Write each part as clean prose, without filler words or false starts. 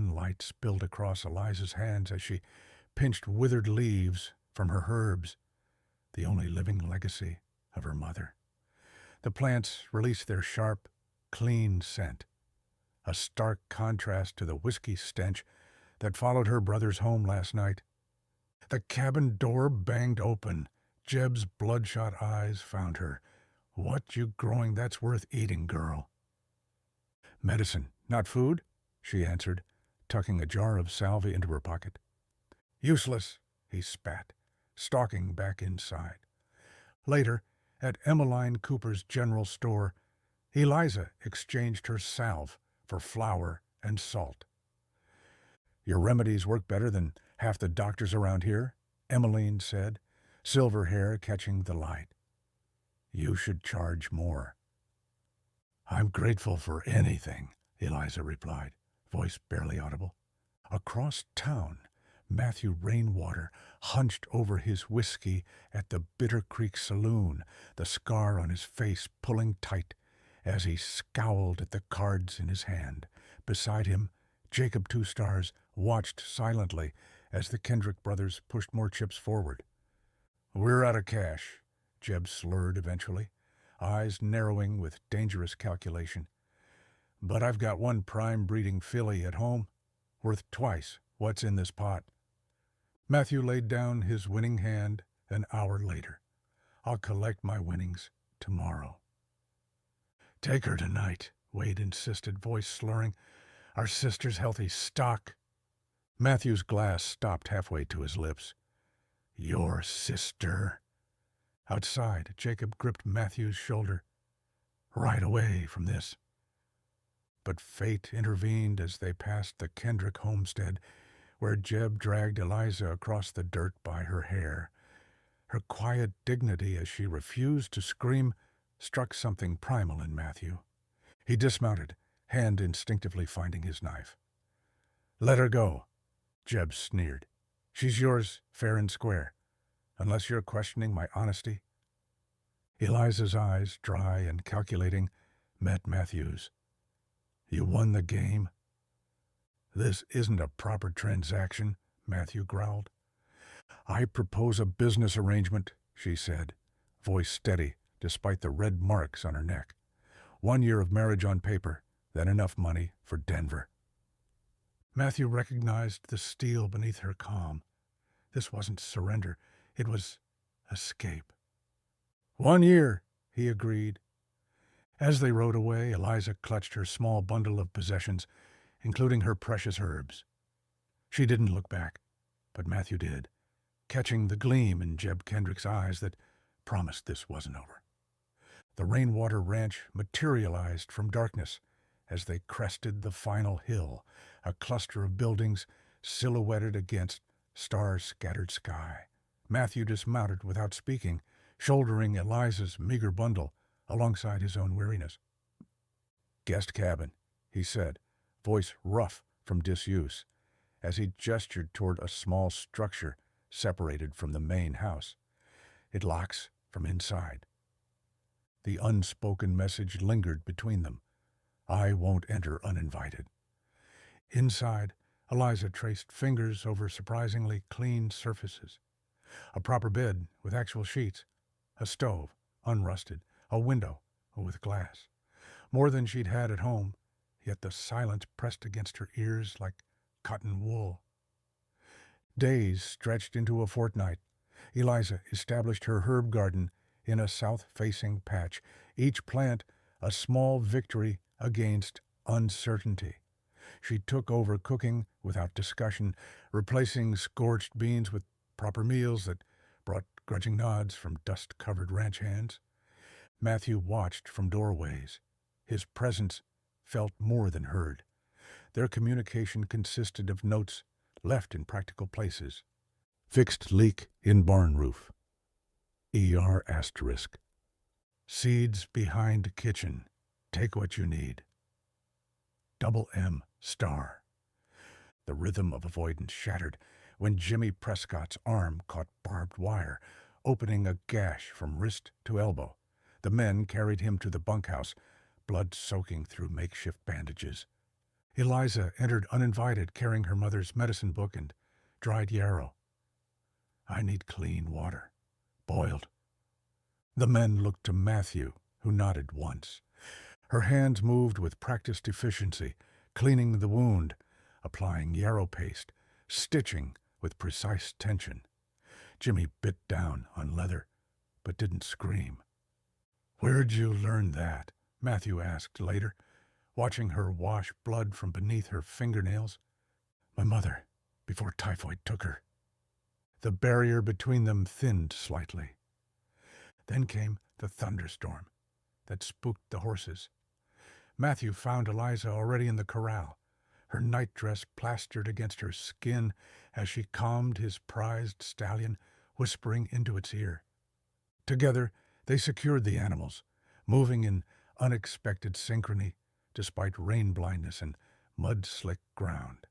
sunlight spilled across Eliza's hands as she pinched withered leaves from her herbs, the only living legacy of her mother. The plants released their sharp, clean scent, a stark contrast to the whiskey stench that followed her brother's home last night. The cabin door banged open. Jeb's bloodshot eyes found her. "What you growing that's worth eating, girl?" "Medicine, not food," she answered, tucking a jar of salvia into her pocket. "Useless," he spat, stalking back inside. Later, at Emmeline Cooper's general store, Eliza exchanged her salve for flour and salt. "Your remedies work better than half the doctors around here," Emmeline said, silver hair catching the light. "You should charge more." "I'm grateful for anything," Eliza replied, voice barely audible. Across town, Matthew Rainwater hunched over his whiskey at the Bitter Creek Saloon, the scar on his face pulling tight as he scowled at the cards in his hand. Beside him, Jacob Two Stars watched silently as the Kendrick brothers pushed more chips forward. "We're out of cash," Jeb slurred eventually, eyes narrowing with dangerous calculation. "But I've got one prime-breeding filly at home, worth twice what's in this pot." Matthew laid down his winning hand an hour later. "I'll collect my winnings tomorrow." "Take her tonight," Wade insisted, voice slurring. "Our sister's healthy stock." Matthew's glass stopped halfway to his lips. "Your sister." Outside, Jacob gripped Matthew's shoulder. "Right away from this." But fate intervened as they passed the Kendrick homestead, where Jeb dragged Eliza across the dirt by her hair. Her quiet dignity as she refused to scream struck something primal in Matthew. He dismounted, hand instinctively finding his knife. "Let her go," Jeb sneered. "She's yours, fair and square, unless you're questioning my honesty." Eliza's eyes, dry and calculating, met Matthew's. "You won the game." "This isn't a proper transaction," Matthew growled. "I propose a business arrangement," she said, voice steady despite the red marks on her neck. 1 year of marriage on paper, then enough money for Denver. Matthew recognized the steel beneath her calm. This wasn't surrender, it was escape. 1 year, he agreed. As they rode away, Eliza clutched her small bundle of possessions, including her precious herbs. She didn't look back, but Matthew did, catching the gleam in Jeb Kendrick's eyes that promised this wasn't over. The Rainwater Ranch materialized from darkness as they crested the final hill, a cluster of buildings silhouetted against star-scattered sky. Matthew dismounted without speaking, shouldering Eliza's meager bundle alongside his own weariness. "Guest cabin," he said, voice rough from disuse, as he gestured toward a small structure separated from the main house. "It locks from inside." The unspoken message lingered between them. "I won't enter uninvited." Inside, Eliza traced fingers over surprisingly clean surfaces. A proper bed with actual sheets, a stove, unrusted, a window with glass. More than she'd had at home, yet the silence pressed against her ears like cotton wool. Days stretched into a fortnight. Eliza established her herb garden in a south-facing patch, each plant a small victory against uncertainty. She took over cooking without discussion, replacing scorched beans with proper meals that brought grudging nods from dust-covered ranch hands. Matthew watched from doorways. His presence felt more than heard. Their communication consisted of notes left in practical places. "Fixed leak in barn roof. ER*. Seeds behind kitchen. Take what you need. M***. The rhythm of avoidance shattered when Jimmy Prescott's arm caught barbed wire, opening a gash from wrist to elbow. The men carried him to the bunkhouse, blood soaking through makeshift bandages. Eliza entered uninvited, carrying her mother's medicine book and dried yarrow. I need clean water. Boiled. The men looked to Matthew, who nodded once. Her hands moved with practiced efficiency, cleaning the wound, applying yarrow paste, stitching with precise tension. Jimmy bit down on leather, but didn't scream. "Where'd you learn that?" Matthew asked later, watching her wash blood from beneath her fingernails. "My mother, before typhoid took her." The barrier between them thinned slightly. Then came the thunderstorm that spooked the horses. Matthew found Eliza already in the corral, her nightdress plastered against her skin as she calmed his prized stallion, whispering into its ear. Together, they secured the animals, moving in unexpected synchrony despite rain blindness and mud-slick ground.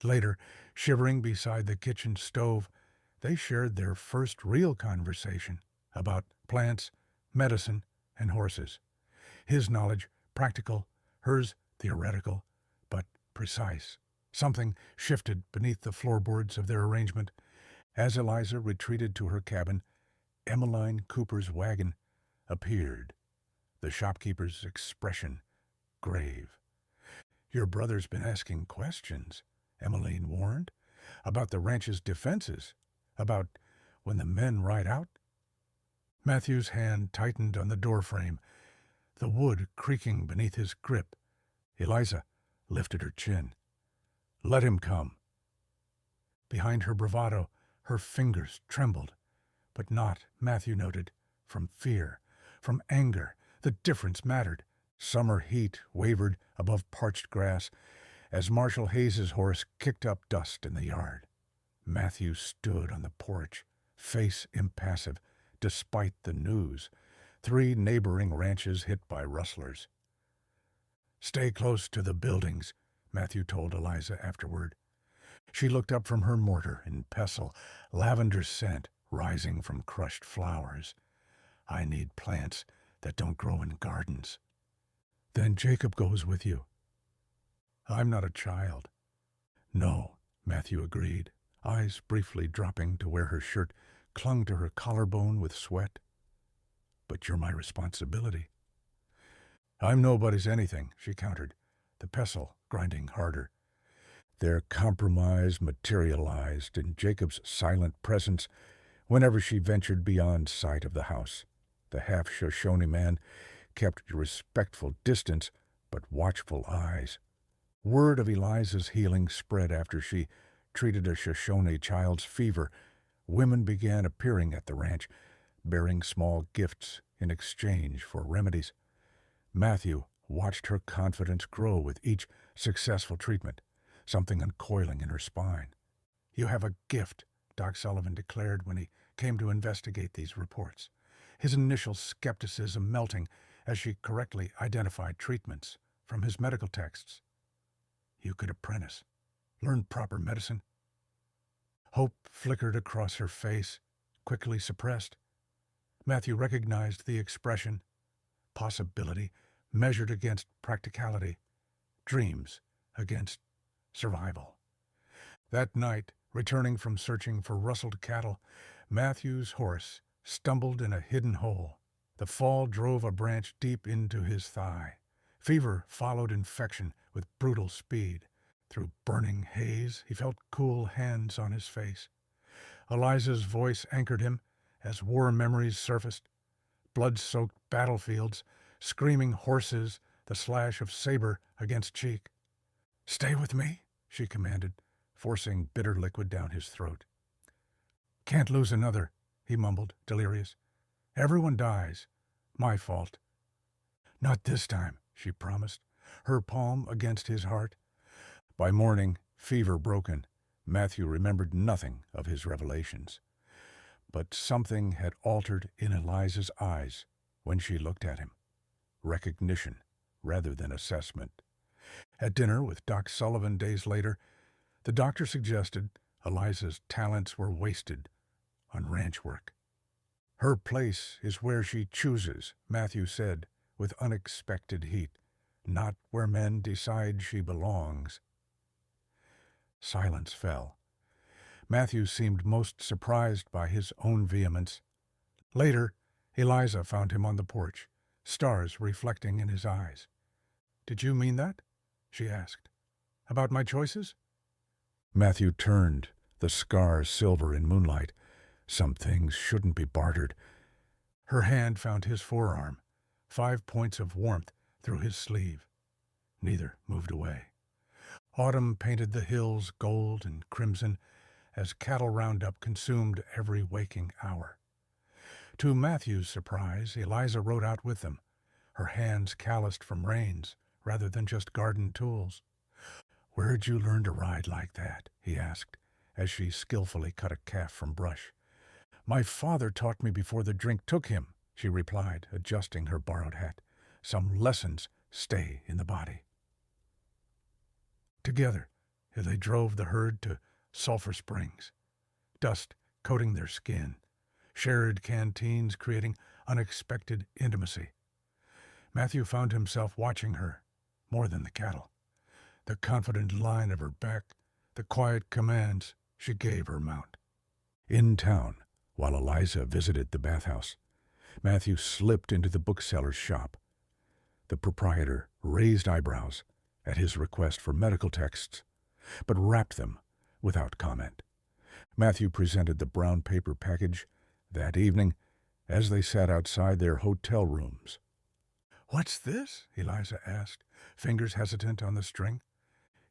Later, shivering beside the kitchen stove, they shared their first real conversation about plants, medicine, and horses. His knowledge practical, hers theoretical, but precise. Something shifted beneath the floorboards of their arrangement. As Eliza retreated to her cabin, Emmeline Cooper's wagon appeared, the shopkeeper's expression grave. "Your brother's been asking questions," Emmeline warned, "about the ranch's defenses, about when the men ride out." Matthew's hand tightened on the doorframe, the wood creaking beneath his grip. Eliza lifted her chin. "Let him come." Behind her bravado, her fingers trembled, but not, Matthew noted, from fear, from anger. The difference mattered. Summer heat wavered above parched grass as Marshall Hayes's horse kicked up dust in the yard. Matthew stood on the porch, face impassive, despite the news. 3 neighboring ranches hit by rustlers. "Stay close to the buildings," Matthew told Eliza afterward. She looked up from her mortar in pestle, lavender scent rising from crushed flowers. "I need plants that don't grow in gardens." "Then Jacob goes with you." "I'm not a child." "No," Matthew agreed, eyes briefly dropping to where her shirt clung to her collarbone with sweat. "But you're my responsibility." "I'm nobody's anything," she countered, the pestle grinding harder. Their compromise materialized in Jacob's silent presence whenever she ventured beyond sight of the house. The half-Shoshone man kept respectful distance but watchful eyes. Word of Eliza's healing spread after she treated a Shoshone child's fever. Women began appearing at the ranch, bearing small gifts in exchange for remedies. Matthew watched her confidence grow with each successful treatment, something uncoiling in her spine. "You have a gift," Doc Sullivan declared when he came to investigate these reports, his initial skepticism melting as she correctly identified treatments from his medical texts. "You could apprentice, learn proper medicine." Hope flickered across her face, quickly suppressed. Matthew recognized the expression, possibility measured against practicality, dreams against survival. That night, returning from searching for rustled cattle, Matthew's horse stumbled in a hidden hole. The fall drove a branch deep into his thigh. Fever followed infection with brutal speed. Through burning haze, he felt cool hands on his face. Eliza's voice anchored him as war memories surfaced. Blood-soaked battlefields, screaming horses, the slash of saber against cheek. "Stay with me," she commanded, forcing bitter liquid down his throat. "Can't lose another," he mumbled, delirious. "Everyone dies. My fault." "Not this time," she promised, her palm against his heart. By morning, fever broken, Matthew remembered nothing of his revelations. But something had altered in Eliza's eyes when she looked at him. Recognition rather than assessment. At dinner with Doc Sullivan days later, the doctor suggested Eliza's talents were wasted on ranch work. "Her place is where she chooses," Matthew said with unexpected heat. not where men decide she belongs. Silence fell. Matthew seemed most surprised by his own vehemence. Later, Eliza found him on the porch, stars reflecting in his eyes. "Did you mean that?" she asked. "About my choices?" Matthew turned, the scars silver in moonlight. Some things shouldn't be bartered. Her hand found his forearm, 5 points of warmth through his sleeve. Neither moved away. Autumn painted the hills gold and crimson as cattle roundup consumed every waking hour. To Matthew's surprise, Eliza rode out with them, her hands calloused from reins rather than just garden tools. "Where'd you learn to ride like that?" he asked, as she skillfully cut a calf from brush. "My father taught me before the drink took him," she replied, adjusting her borrowed hat. "Some lessons stay in the body." Together, they drove the herd to Sulphur Springs, dust coating their skin, shared canteens creating unexpected intimacy. Matthew found himself watching her more than the cattle, the confident line of her back, the quiet commands she gave her mount. In town, while Eliza visited the bathhouse, Matthew slipped into the bookseller's shop. The proprietor raised eyebrows at his request for medical texts, but wrapped them without comment. Matthew presented the brown paper package that evening as they sat outside their hotel rooms. "What's this?" Eliza asked, fingers hesitant on the string.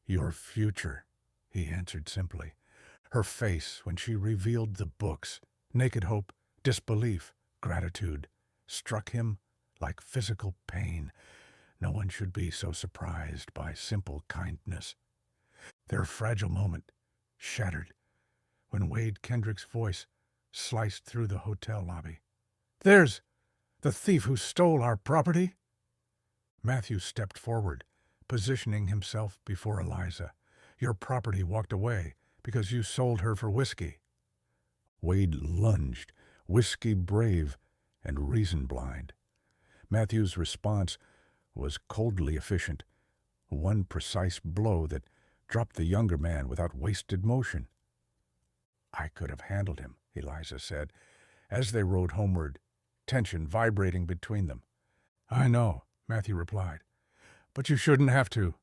"Your future," he answered simply. Her face, when she revealed the books, naked hope, disbelief, gratitude, struck him like physical pain. No one should be so surprised by simple kindness. Their fragile moment shattered when Wade Kendrick's voice sliced through the hotel lobby. "There's the thief who stole our property." Matthew stepped forward, positioning himself before Eliza. "Your property walked away because you sold her for whiskey." Wade lunged, whiskey brave and reason blind. Matthew's response was coldly efficient, one precise blow that dropped the younger man without wasted motion. "I could have handled him," Eliza said, as they rode homeward, tension vibrating between them. "I know," Matthew replied, "but you shouldn't have to."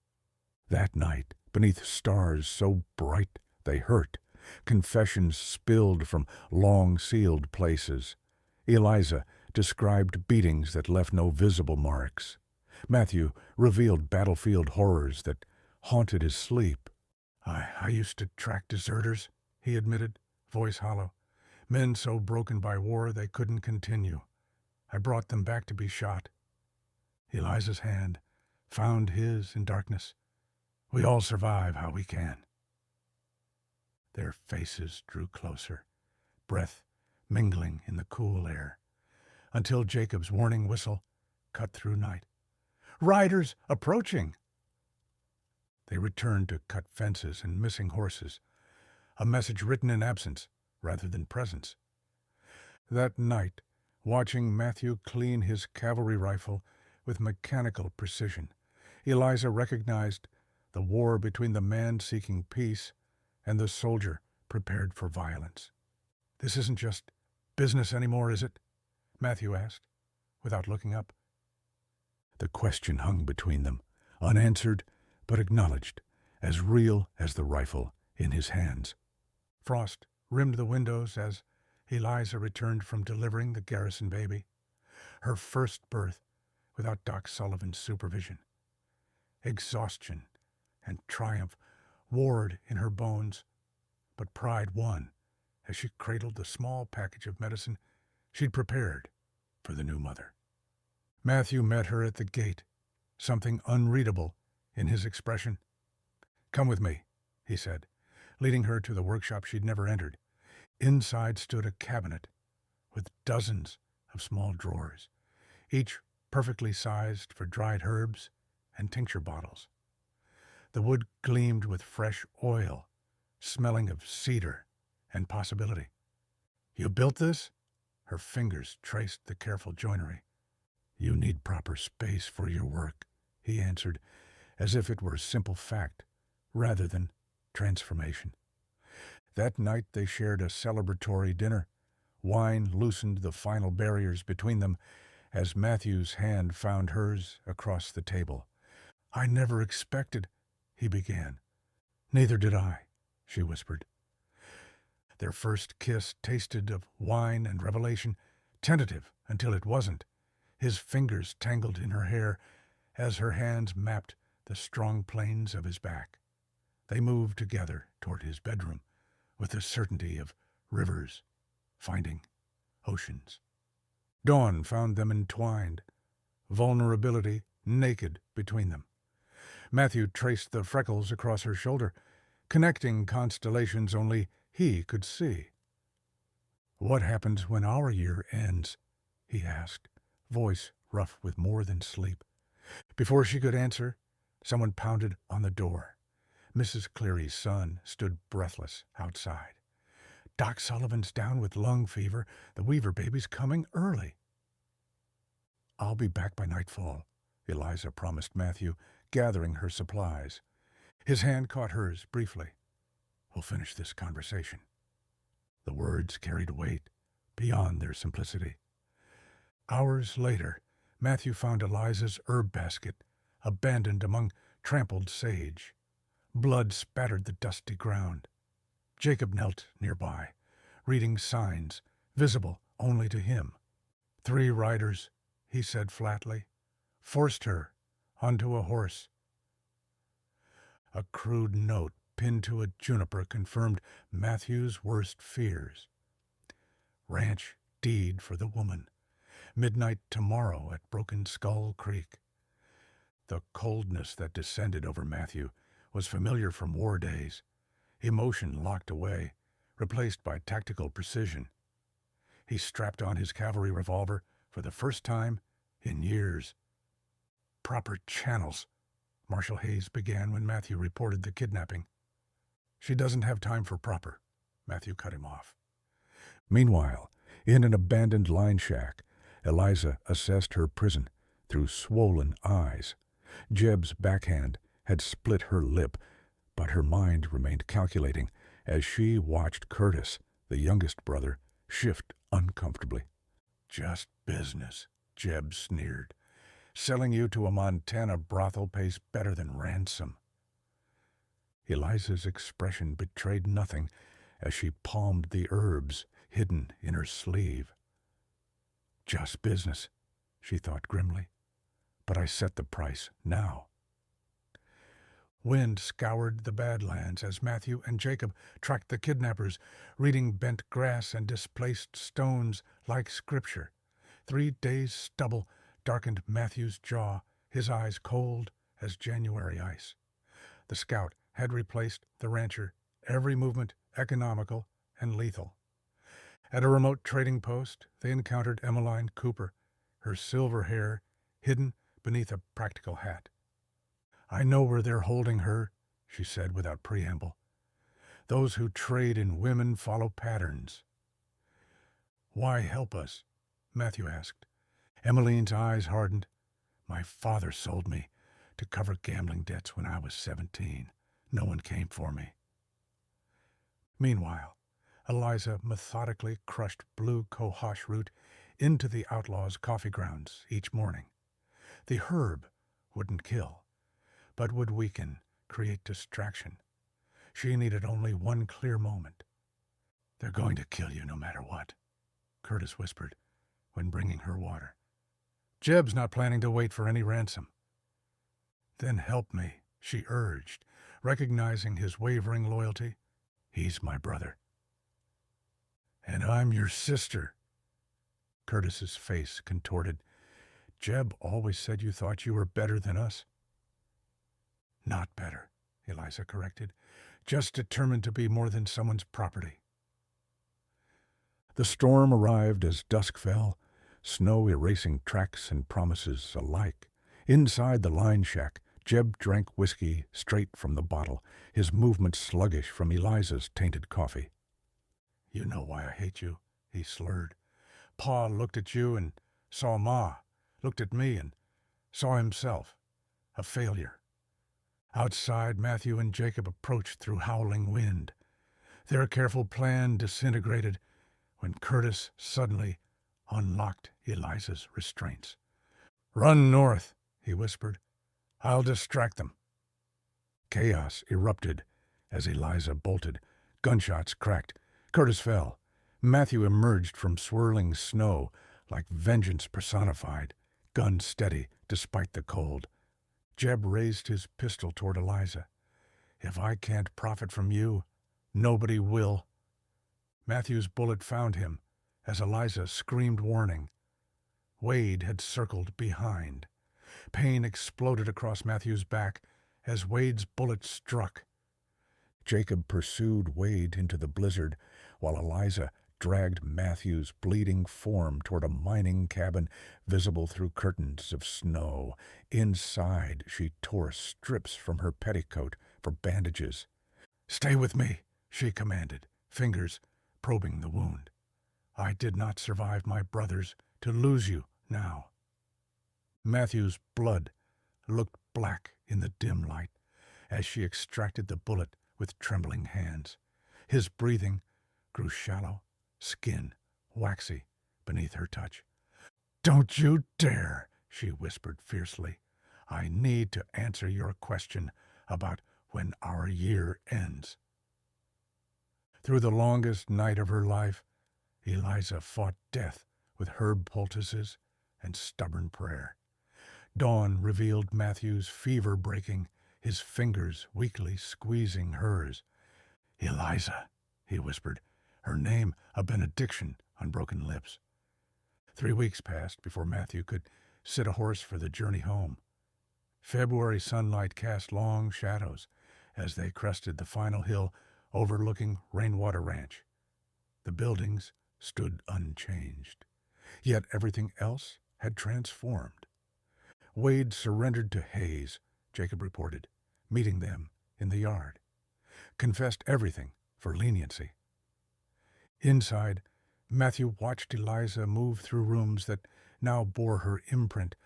That night, beneath stars so bright they hurt, confessions spilled from long-sealed places. Eliza described beatings that left no visible marks. Matthew revealed battlefield horrors that haunted his sleep. I used to track deserters," he admitted, voice hollow. "Men so broken by war they couldn't continue. I brought them back to be shot." Eliza's hand found his in darkness. "We all survive how we can." Their faces drew closer, breath mingling in the cool air, until Jacob's warning whistle cut through night. "Riders approaching!" They returned to cut fences and missing horses, a message written in absence rather than presence. That night, watching Matthew clean his cavalry rifle with mechanical precision, Eliza recognized the war between the man seeking peace and the soldier prepared for violence. "This isn't just business anymore, is it?" Matthew asked, without looking up. The question hung between them, unanswered but acknowledged, as real as the rifle in his hands. Frost rimmed the windows as Eliza returned from delivering the Garrison baby, her first birth without Doc Sullivan's supervision. Exhaustion and triumph warred in her bones, but pride won as she cradled the small package of medicine she'd prepared for the new mother. Matthew met her at the gate, something unreadable in his expression. "Come with me," he said, leading her to the workshop she'd never entered. Inside stood a cabinet with dozens of small drawers, each perfectly sized for dried herbs and tincture bottles. The wood gleamed with fresh oil, smelling of cedar and possibility. "You built this?" Her fingers traced the careful joinery. "You need proper space for your work," he answered, as if it were simple fact, rather than transformation. That night they shared a celebratory dinner. Wine loosened the final barriers between them as Matthew's hand found hers across the table. "I never expected," he began. "Neither did I," she whispered. Their first kiss tasted of wine and revelation, tentative until it wasn't. His fingers tangled in her hair as her hands mapped the strong planes of his back. They moved together toward his bedroom with the certainty of rivers finding oceans. Dawn found them entwined, vulnerability naked between them. Matthew traced the freckles across her shoulder, connecting constellations only he could see. "What happens when our year ends?" he asked, voice rough with more than sleep. Before she could answer, someone pounded on the door. Mrs. Cleary's son stood breathless outside. "Doc Sullivan's down with lung fever. The Weaver baby's coming early." "I'll be back by nightfall," Eliza promised Matthew, gathering her supplies. His hand caught hers briefly. "We'll finish this conversation." The words carried weight beyond their simplicity. Hours later, Matthew found Eliza's herb basket, abandoned among trampled sage. Blood spattered the dusty ground. Jacob knelt nearby, reading signs, visible only to him. "3 riders," he said flatly, "forced her onto a horse." A crude note pinned to a juniper confirmed Matthew's worst fears. "Ranch deed for the woman. Midnight tomorrow at Broken Skull Creek." The coldness that descended over Matthew was familiar from war days. Emotion locked away, replaced by tactical precision. He strapped on his cavalry revolver for the first time in years. "Proper channels," Marshal Hayes began when Matthew reported the kidnapping. "She doesn't have time for proper," Matthew cut him off. Meanwhile, in an abandoned line shack, Eliza assessed her prison through swollen eyes. Jeb's backhand had split her lip, but her mind remained calculating as she watched Curtis, the youngest brother, shift uncomfortably. "Just business," Jeb sneered. "Selling you to a Montana brothel pays better than ransom." Eliza's expression betrayed nothing as she palmed the herbs hidden in her sleeve. "Just business," she thought grimly, "but I set the price now." Wind scoured the Badlands as Matthew and Jacob tracked the kidnappers, reading bent grass and displaced stones like scripture. 3 days' stubble darkened Matthew's jaw, his eyes cold as January ice. The scout had replaced the rancher, every movement economical and lethal. At a remote trading post, they encountered Emmeline Cooper, her silver hair hidden beneath a practical hat. "I know where they're holding her," she said without preamble. "Those who trade in women follow patterns." "Why help us?" Matthew asked. Emmeline's eyes hardened. "My father sold me to cover gambling debts when I was 17. No one came for me." Meanwhile, Eliza methodically crushed blue cohosh root into the outlaws' coffee grounds each morning. The herb wouldn't kill, but would weaken, create distraction. She needed only one clear moment. "They're going to kill you no matter what," Curtis whispered when bringing her water. "Jeb's not planning to wait for any ransom." "Then help me," she urged, recognizing his wavering loyalty. "He's my brother." "And I'm your sister." Curtis's face contorted. "Jeb always said you thought you were better than us." "Not better," Eliza corrected. "Just determined to be more than someone's property." The storm arrived as dusk fell, snow erasing tracks and promises alike. Inside the line shack, Jeb drank whiskey straight from the bottle, his movements sluggish from Eliza's tainted coffee. "You know why I hate you," he slurred. "Pa looked at you and saw Ma, looked at me and saw himself. a failure. Outside, Matthew and Jacob approached through howling wind. Their careful plan disintegrated when Curtis suddenly unlocked Eliza's restraints. "Run north," he whispered. "I'll distract them." Chaos erupted as Eliza bolted. Gunshots cracked. Curtis fell. Matthew emerged from swirling snow like vengeance personified, gun steady despite the cold. Jeb raised his pistol toward Eliza. "If I can't profit from you, nobody will." Matthew's bullet found him as Eliza screamed warning. Wade had circled behind. Pain exploded across Matthew's back as Wade's bullet struck. Jacob pursued Wade into the blizzard while Eliza dragged Matthew's bleeding form toward a mining cabin visible through curtains of snow. Inside, she tore strips from her petticoat for bandages. "Stay with me," she commanded, fingers probing the wound. "I did not survive my brothers to lose you now." Matthew's blood looked black in the dim light as she extracted the bullet with trembling hands. His breathing grew shallow, skin waxy beneath her touch. "Don't you dare," she whispered fiercely. "I need to answer your question about when our year ends." Through the longest night of her life, Eliza fought death with herb poultices and stubborn prayer. Dawn revealed Matthew's fever breaking, his fingers weakly squeezing hers. "Eliza," he whispered, her name a benediction on broken lips. 3 weeks passed before Matthew could sit a horse for the journey home. February sunlight cast long shadows as they crested the final hill overlooking Rainwater Ranch. The buildings stood unchanged, yet everything else had transformed. Wade surrendered to Hayes, Jacob reported, meeting them in the yard. Confessed everything for leniency. Inside, Matthew watched Eliza move through rooms that now bore her imprint,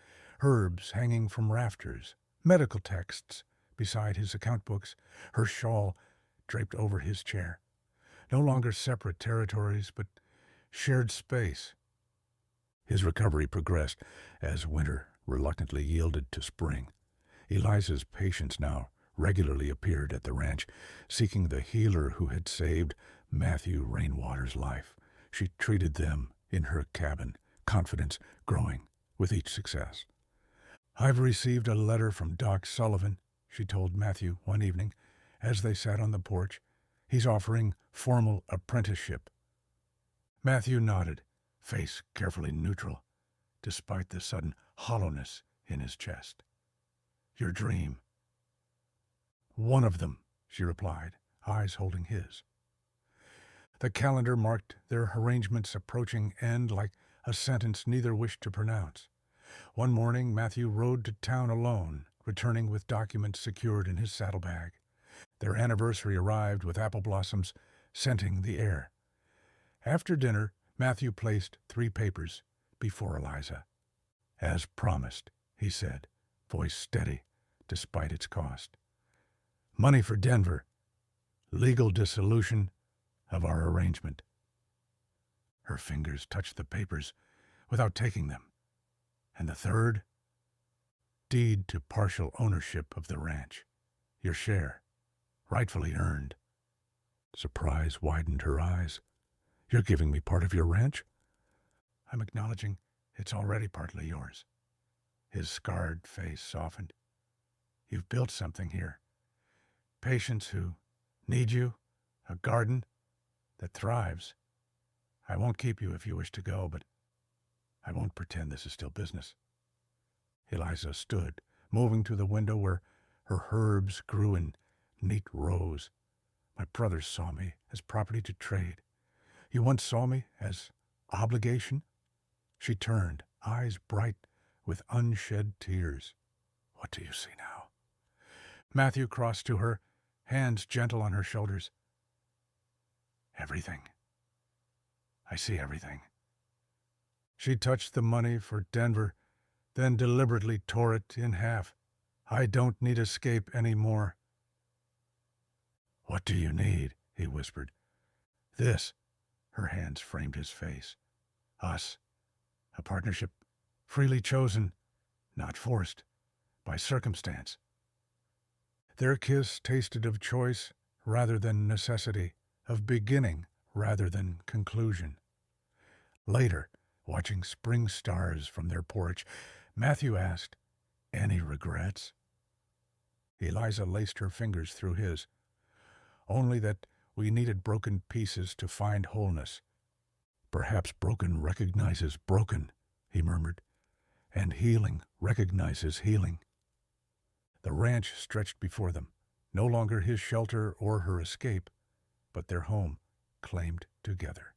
herbs hanging from rafters, medical texts beside his account books, her shawl draped over his chair. No longer separate territories, but shared space. His recovery progressed as winter reluctantly yielded to spring. Eliza's patients now regularly appeared at the ranch, seeking the healer who had saved Matthew Rainwater's life. She treated them in her cabin, confidence growing with each success. "I've received a letter from Doc Sullivan," she told Matthew one evening as they sat on the porch. "He's offering formal apprenticeship." Matthew nodded, face carefully neutral, despite the sudden hollowness in his chest. "Your dream." "One of them," she replied, eyes holding his. The calendar marked their arrangement's approaching end like a sentence neither wished to pronounce. One morning, Matthew rode to town alone, returning with documents secured in his saddlebag. Their anniversary arrived with apple blossoms scenting the air. After dinner, Matthew placed 3 papers before Eliza. "As promised," he said, voice steady despite its cost. "Money for Denver. Legal dissolution of our arrangement." Her fingers touched the papers without taking them. "And the third? Deed to partial ownership of the ranch. Your share, rightfully earned." Surprise widened her eyes. "You're giving me part of your ranch?" "I'm acknowledging it's already partly yours." His scarred face softened. "You've built something here. Patients who need you, a garden that thrives. I won't keep you if you wish to go, but I won't pretend this is still business." Eliza stood, moving to the window where her herbs grew in neat rows. "My brothers saw me as property to trade. You once saw me as obligation?" She turned, eyes bright with unshed tears. "What do you see now?" Matthew crossed to her, hands gentle on her shoulders. "Everything. I see everything." She touched the money for Denver, then deliberately tore it in half. I don't need escape any more." "What do you need?" he whispered. "This." Her hands framed his face. "Us. A partnership freely chosen, not forced, by circumstance." Their kiss tasted of choice rather than necessity, of beginning rather than conclusion. Later, watching spring stars from their porch, Matthew asked, "Any regrets?" Eliza laced her fingers through his. "Only that we needed broken pieces to find wholeness." "Perhaps broken recognizes broken," he murmured, "and healing recognizes healing." The ranch stretched before them, no longer his shelter or her escape, but their home claimed together.